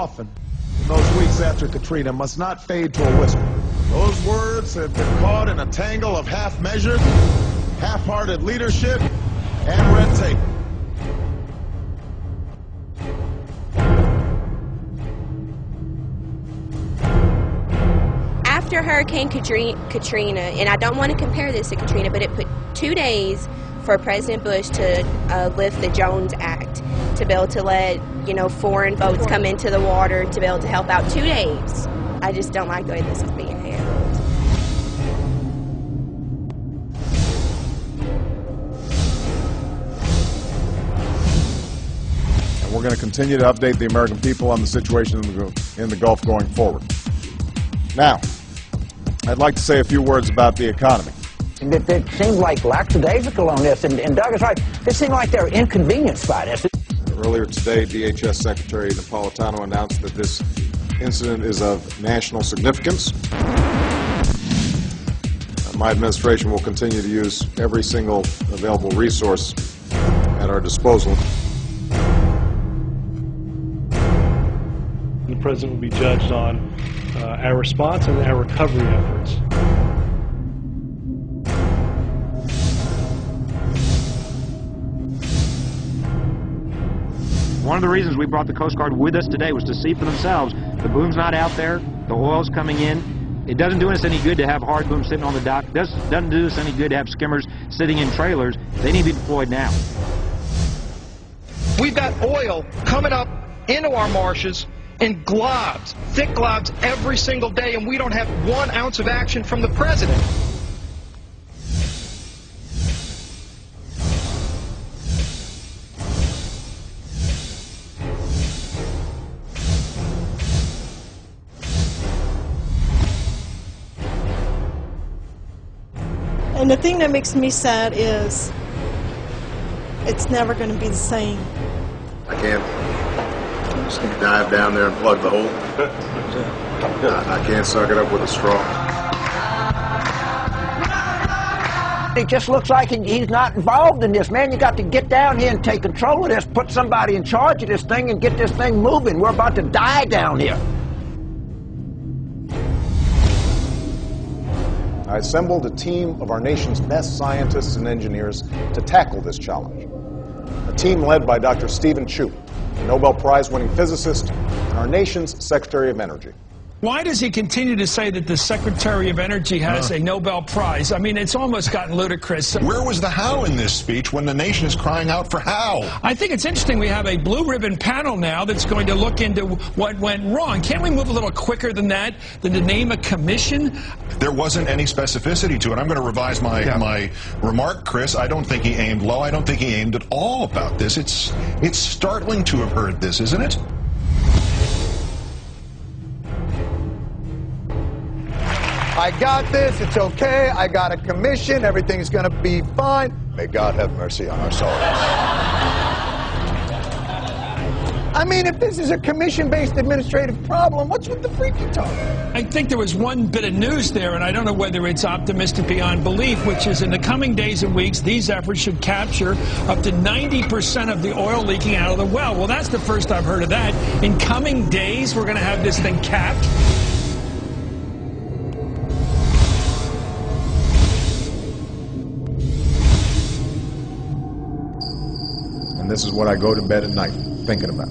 often in those weeks after Katrina must not fade to a whisper. Those words have been caught in a tangle of half-measured, half-hearted leadership and red tape. After Hurricane Katrina, and I don't want to compare this to Katrina, but it put 2 days for President Bush to lift the Jones Act, to be able to let, foreign boats come into the water, to be able to help out. 2 days. I just don't like the way this is being handled. And we're going to continue to update the American people on the situation in the Gulf going forward. Now, I'd like to say a few words about the economy. It seemed like lackadaisical on this, and Doug is right. It seemed like they're inconvenienced by this. Earlier today, DHS Secretary Napolitano announced that this incident is of national significance. My administration will continue to use every single available resource at our disposal. The President will be judged on our response and our recovery efforts. One of the reasons we brought the Coast Guard with us today was to see for themselves. The boom's not out there. The oil's coming in. It doesn't do us any good to have hard booms sitting on the dock. It doesn't do us any good to have skimmers sitting in trailers. They need to be deployed now. We've got oil coming up into our marshes in globs, thick globs, every single day, and we don't have 1 ounce of action from the President. And the thing that makes me sad is it's never going to be the same. I can't just dive down there and plug the hole. I can't suck it up with a straw. It just looks like he's not involved in this, man. You got to get down here and take control of this, put somebody in charge of this thing and get this thing moving. We're about to die down here. I assembled a team of our nation's best scientists and engineers to tackle this challenge. A team led by Dr. Stephen Chu, a Nobel Prize-winning physicist and our nation's Secretary of Energy. Why does he continue to say that the Secretary of Energy has a Nobel Prize? I mean, it's almost gotten ludicrous. Where was the how in this speech when the nation is crying out for how? I think it's interesting we have a blue ribbon panel now that's going to look into what went wrong. Can't we move a little quicker than that, than to name a commission? There wasn't any specificity to it. I'm going to revise my remark, Chris. I don't think he aimed low. I don't think he aimed at all about this. It's startling to have heard this, isn't it? I got this, it's okay, I got a commission, everything's gonna be fine. May God have mercy on our souls. I mean, if this is a commission-based administrative problem, what's with the freaky talk? I think there was one bit of news there, and I don't know whether it's optimistic beyond belief, which is in the coming days and weeks, these efforts should capture up to 90% of the oil leaking out of the well. Well, that's the first I've heard of that. In coming days, we're going to have this thing capped. And this is what I go to bed at night thinking about.